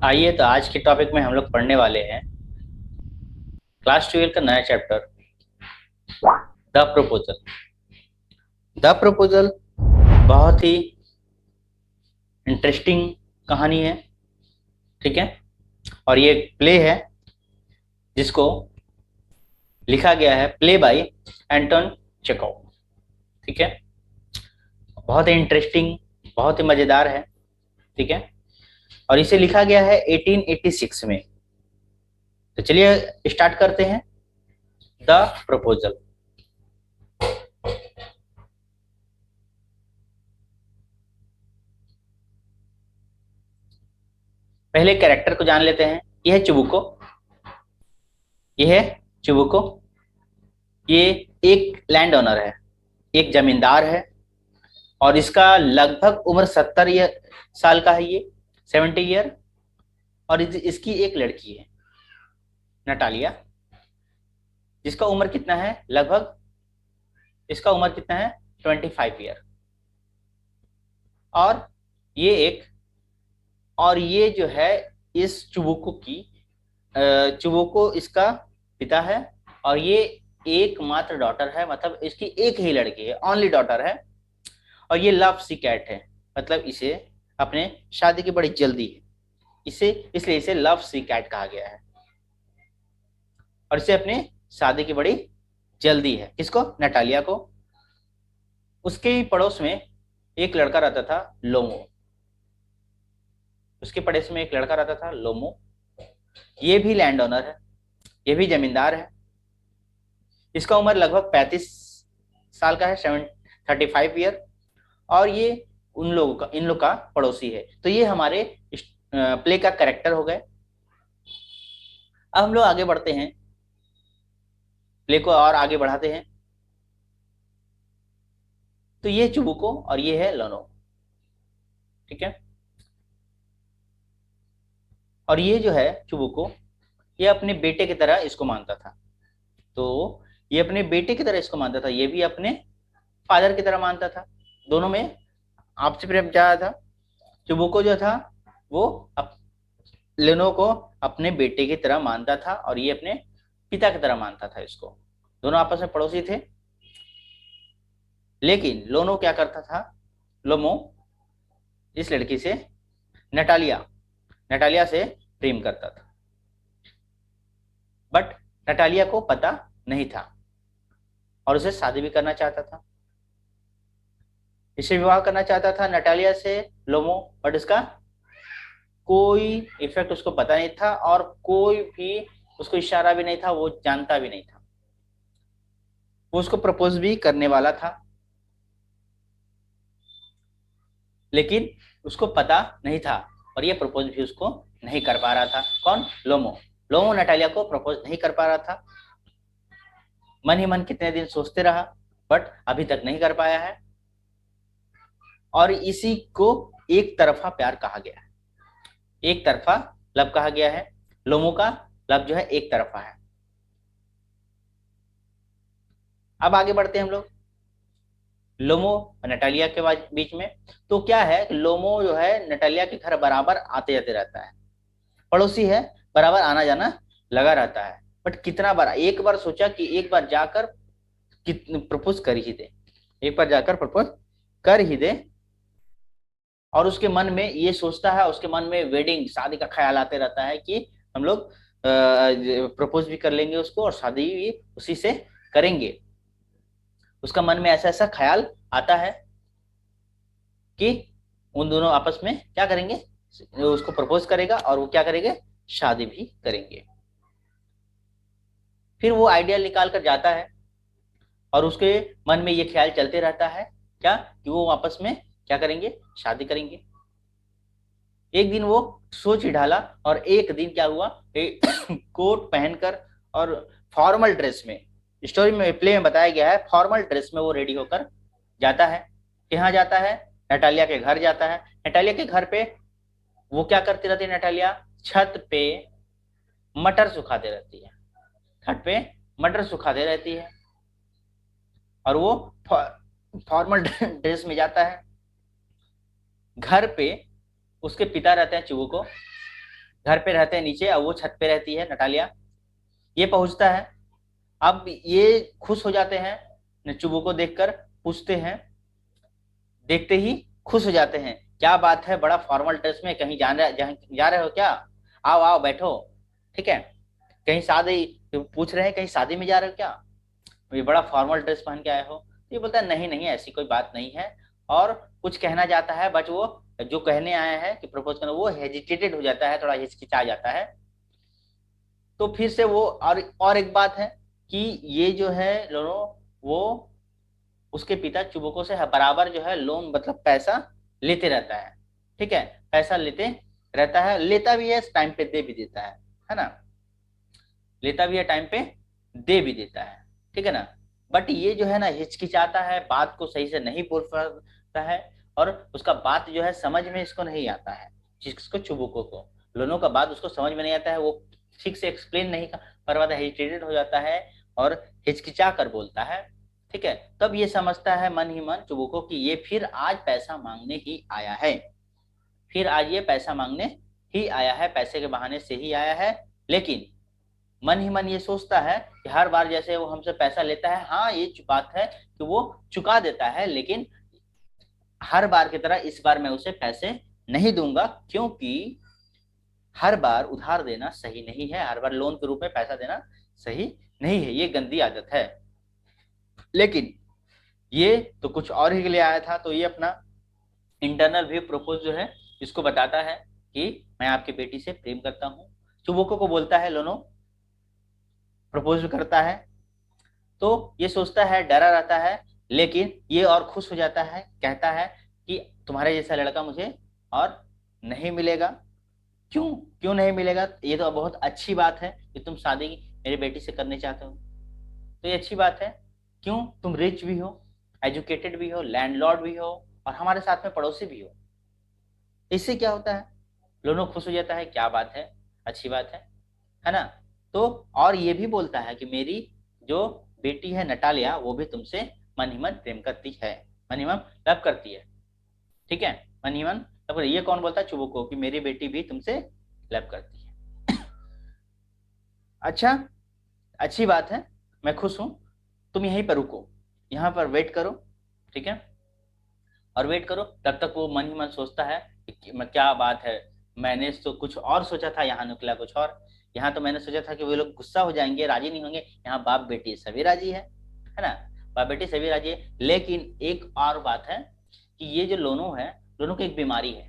आइए तो आज के टॉपिक में हम लोग पढ़ने वाले हैं क्लास 12 का नया chapter the proposal. The proposal बहुत ही इंटरेस्टिंग कहानी है। ठीक है। और ये एक प्ले है जिसको लिखा गया है प्ले बाय एंटोन चेखव। ठीक है। बहुत ही इंटरेस्टिंग, बहुत ही मजेदार है। ठीक है। और इसे लिखा गया है 1886 में। तो चलिए स्टार्ट करते हैं द प्रपोजल। पहले कैरेक्टर को जान लेते हैं। यह है चिबुको। यह है चिबुको। ये एक लैंड ओनर है, एक जमींदार है। और इसका लगभग उम्र 70 साल का है, ये 70 ईयर। और इसकी एक लड़की है नटालिया, जिसका उम्र कितना है लगभग, इसका उम्र कितना है 25 ईयर। और ये एक, और ये जो है इस चुबुको की, चुबुको इसका पिता है। और ये एकमात्र डॉटर है, मतलब इसकी एक ही लड़की है, ओनली डॉटर है। और ये लव सी कैट है, मतलब इसे अपने शादी की बड़ी जल्दी है, इसे इसलिए इसे लव सी कैट कहा गया है। और इसे अपने शादी की बड़ी जल्दी है। किसको? नटालिया को। उसके ही पड़ोस में एक लड़का रहता था, लोमो। उसके पड़ोस में एक लड़का रहता था, लोमो। ये भी लैंड ओनर है, ये भी जमींदार है। इसका उम्र लगभग 35 साल का है, 35 ईयर। और ये उन लोगों का, इन लोग का पड़ोसी है। तो ये हमारे प्ले का कैरेक्टर हो गए। अब हम लोग आगे बढ़ते हैं, प्ले को और आगे बढ़ाते हैं। तो ये चुबुको और ये है लोनो। ठीक है। और ये जो है चुबुको, ये अपने बेटे की तरह इसको मानता था। तो ये अपने बेटे की तरह इसको मानता था, ये भी अपने फादर की तरह मानता था। दोनों में आपसी प्रेम ज्यादा था। चुबुको जो था वो लेनो को अपने बेटे की तरह मानता था, और ये अपने पिता की तरह मानता था इसको। दोनों आपस में पड़ोसी थे। लेकिन लोनो क्या करता था, लोमो इस लड़की से, नटालिया नटालिया से प्रेम करता था। बट नटालिया को पता नहीं था, और उसे शादी भी करना चाहता था। इससे विवाह करना चाहता था नटालिया से लोमो। बट इसका कोई इफेक्ट उसको पता नहीं था, और कोई भी उसको इशारा भी नहीं था, वो जानता भी नहीं था। वो उसको प्रपोज भी करने वाला था, लेकिन उसको पता नहीं था। और ये प्रपोज भी उसको नहीं कर पा रहा था। कौन? लोमो। लोमो नटालिया को प्रपोज नहीं कर पा रहा था। मन ही मन कितने दिन सोचते रहा, बट अभी तक नहीं कर पाया है। और इसी को एक तरफा प्यार कहा गया है, एक तरफा लव कहा गया है। लोमो का लव जो है एक तरफा है। अब आगे बढ़ते हैं हम लोग लोमो और नटालिया के बीच में। तो क्या है, लोमो जो है नटालिया के घर बराबर आते जाते रहता है, पड़ोसी है, बराबर आना जाना लगा रहता है। बट कितना बार, एक बार सोचा कि एक बार जाकर प्रपोज कर ही दे, एक बार जाकर प्रपोज कर ही दे। और उसके मन में ये सोचता है, उसके मन में वेडिंग, शादी का ख्याल आते रहता है कि हम लोग प्रपोज भी कर लेंगे उसको, और शादी भी उसी से करेंगे। उसका मन में ऐसा ऐसा ख्याल आता है कि उन दोनों आपस में क्या करेंगे, उसको प्रपोज करेगा और वो क्या करेंगे, शादी भी करेंगे। फिर वो आइडिया निकाल कर जाता है, और उसके मन में ये ख्याल चलते रहता है क्या, कि वो आपस में क्या करेंगे, शादी करेंगे। एक दिन वो सोच ही डाला, और एक दिन क्या हुआ, कोट पहनकर और फॉर्मल ड्रेस में, स्टोरी में, प्ले में बताया गया है, फॉर्मल ड्रेस में वो रेडी होकर जाता है। कहाँ जाता है? नटालिया के घर जाता है। नटालिया के घर पे वो क्या करती रहती है, नटालिया छत पे मटर सुखाते रहती है, छत पे मटर सुखाते रहती है। और वो फॉर्मल ड्रेस में जाता है। घर पे उसके पिता रहते हैं चिबुको, घर पे रहते हैं नीचे और वो छत पे रहती है नटालिया। ये पहुंचता है, अब ये खुश हो जाते हैं चुबो को देखकर, पूछते हैं, देखते ही खुश हो जाते हैं, क्या बात है, बड़ा फॉर्मल ड्रेस में कहीं जा रहे हो क्या, आओ आओ बैठो, ठीक है, कहीं शादी, पूछ रहे हैं कहीं शादी में जा रहे हो क्या, ये बड़ा फॉर्मल ड्रेस पहन के आए हो। तो ये बोलता है नहीं नहीं ऐसी कोई बात नहीं है, और कुछ कहना चाहता है, बट वो जो कहने आया है कि प्रपोज करना, वो हेजिटेटेड हो जाता है, थोड़ा हिचकिचा जाता है। तो फिर से वो, और एक बात है कि ये जो है लोनो, वो उसके पिता चुबुको से बराबर जो है लोन मतलब पैसा लेते रहता है, ठीक है, पैसा लेते रहता है, लेता भी है टाइम पे, दे भी देता है ना, लेता भी है टाइम पे, दे भी देता है, ठीक है ना। बट ये जो है ना हिचकिचाता है, बात को सही से नहीं बोल पाता है, और उसका बात जो है समझ में इसको नहीं आता है, जिसको चुबुको को, लोनो का बात उसको समझ में नहीं आता है, वो ठीक से एक्सप्लेन नहीं कर पाता, हेजिटेटेड हो जाता है और हिचकिचा कर बोलता है, ठीक है। तब ये समझता है मन ही मन चुबुको कि ये फिर आज पैसा मांगने ही आया है, फिर आज ये पैसा मांगने ही आया है, पैसे के बहाने से ही आया है। लेकिन मन ही मन ये सोचता है कि हर बार जैसे वो हमसे पैसा लेता है, हाँ ये बात है कि वो चुका देता है, लेकिन हर बार की तरह इस बार मैं उसे पैसे नहीं दूंगा, क्योंकि हर बार उधार देना सही नहीं है, हर बार लोन के रूप में पैसा देना सही नहीं है, ये गंदी आदत है। लेकिन ये तो कुछ और ही के लिए आया था, तो ये अपना इंटरनल व्यू प्रपोज जो है इसको बताता है कि मैं आपकी बेटी से प्रेम करता हूँ। चुबोको को बोलता है लोनो, प्रपोज करता है, तो ये सोचता है, डरा रहता है, लेकिन ये और खुश हो जाता है, कहता है कि तुम्हारे जैसा लड़का मुझे और नहीं मिलेगा। क्यों, क्यों नहीं मिलेगा, ये तो बहुत अच्छी बात है कि तुम शादी मेरी बेटी से करने चाहते हो, तो ये अच्छी बात है। क्यों, तुम रिच भी हो, एजुकेटेड भी हो, लैंडलॉर्ड भी हो, और हमारे साथ में पड़ोसी भी हो, इससे क्या होता है, दोनों खुश हो जाता है, क्या बात है, अच्छी बात है ना। तो और ये भी बोलता है कि मेरी जो बेटी है नटालिया, वो भी तुमसे मन ही मन प्रेम करती है, मन ही मन लव करती है, ठीक है, मन ही मन लव। ये कौन बोलता है, चुबुको, कि मेरी बेटी भी तुमसे लव करती है। अच्छा, अच्छी बात है, मैं खुश हूं, तुम यहीं पर रुको, यहाँ पर वेट करो, ठीक है, और वेट करो। तब तक वो मन ही मन सोचता है कि मैं, क्या बात है, मैंने तो कुछ और सोचा था, यहाँ निकला कुछ और, यहाँ तो मैंने सोचा था कि वे लोग गुस्सा हो जाएंगे, राजी नहीं होंगे, यहाँ बाप बेटी सभी राजी है ना, बाप बेटी सभी राजी है। लेकिन एक और बात है कि ये जो लोनो है, लोनो की एक बीमारी है,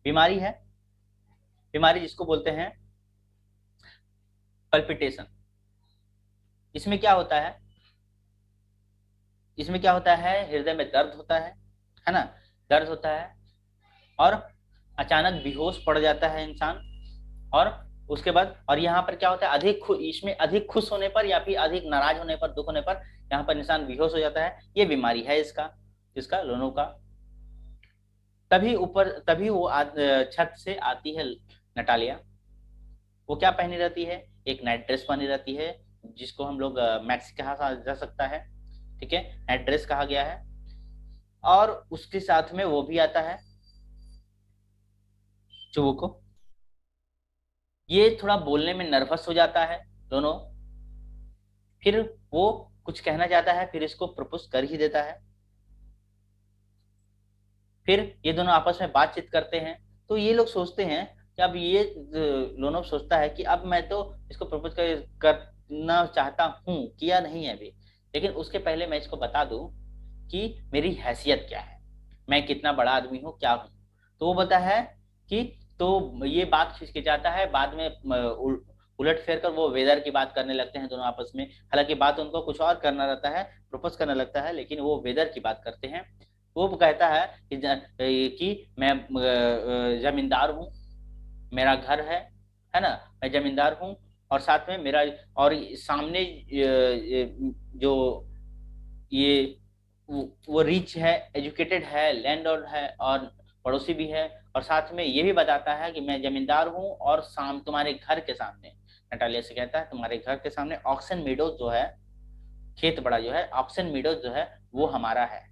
बीमारी है, बीमारी जिसको बोलते हैं पल्पिटेशन। इसमें क्या होता है, इसमें क्या होता है, हृदय में दर्द होता है ना, दर्द होता है, और अचानक बेहोश पड़ जाता है इंसान, और उसके बाद, और यहाँ पर क्या होता है, इसमें अधिक खुश होने पर या फिर अधिक नाराज होने पर, दुख होने पर, यहाँ पर इंसान बेहोश हो जाता है, ये बीमारी है इसका, इसका लोनो का। तभी वो छत से आती है नटालिया। वो क्या पहनी रहती है, एक नाइट ड्रेस पहनी रहती है, जिसको हम लोग मैक्सी कहा जा सकता है, ठीक है, नाइट ड्रेस कहा गया है। और उसके साथ में वो भी आता है चुबुको। ये थोड़ा बोलने में नर्वस हो जाता है दोनों, फिर वो कुछ कहना चाहता है, फिर इसको प्रपोज कर ही देता है। फिर ये दोनों आपस में बातचीत करते हैं, तो ये लोग सोचते हैं कि अब ये लोनो सोचता है कि अब मैं तो इसको प्रपोज करना चाहता हूँ, किया नहीं है अभी, लेकिन उसके पहले मैं इसको बता दूं कि मेरी हैसियत क्या है, मैं कितना बड़ा आदमी हूँ, क्या हूँ। तो वो बता है कि, तो ये बात खिसकिचाता है, बाद में उलट फेर कर वो वेदर की बात करने लगते हैं दोनों आपस में, हालांकि बात उनको कुछ और करना रहता है, प्रपोज करना लगता है, लेकिन वो वेदर की बात करते हैं। वो कहता है कि मैं जमींदार हूँ, मेरा घर है ना, मैं जमींदार हूँ, और साथ में मेरा, और सामने जो ये वो रिच है, एजुकेटेड है, लैंडलॉर्ड है, और पड़ोसी भी है, और साथ में ये भी बताता है कि मैं जमींदार हूँ, और तुम्हारे घर के सामने, नटालिया से कहता है, तुम्हारे घर के सामने ऑक्सन मीडोज जो है, खेत बड़ा जो है, ऑक्सन मीडोज जो है वो हमारा है।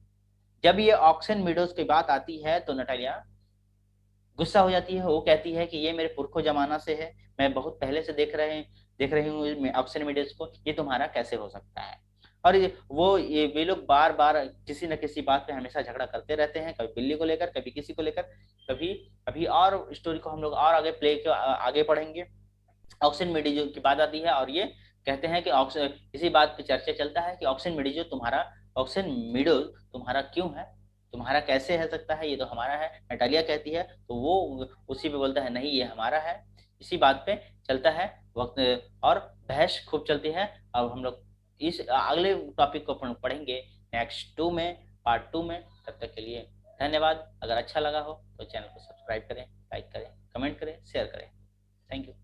जब ये ऑक्सन मीडोज की बात आती है तो नटालिया गुस्सा हो जाती है, वो कहती है कि ये मेरे पुरखों जमाना से है, मैं बहुत पहले से देख रही हूँ ऑक्सन मीडियस को, ये तुम्हारा कैसे हो सकता है। और ये वे लोग बार बार किसी न किसी बात पे हमेशा झगड़ा करते रहते हैं, कभी बिल्ली को लेकर, कभी किसी को लेकर, कभी अभी और स्टोरी को हम लोग और आगे आगे पढ़ेंगे। ऑक्सन मेडिजो की बात आती है और ये कहते हैं कि ऑक्सन, इसी बात पे चर्चा चलता है कि ऑक्सन मिडो तुम्हारा क्यों है, तुम्हारा कैसे है सकता है, ये तो हमारा है, नटालिया कहती है, तो वो उसी पे बोलता है नहीं ये हमारा है। इसी बात पे चलता है वक्त, और बहस खूब चलती है। अब हम लोग इस अगले टॉपिक को पढ़ेंगे नेक्स्ट टू में, पार्ट टू में। तब तक के लिए धन्यवाद। अगर अच्छा लगा हो तो चैनल को सब्सक्राइब करें, लाइक करें, कमेंट करें, शेयर करें। Thank you.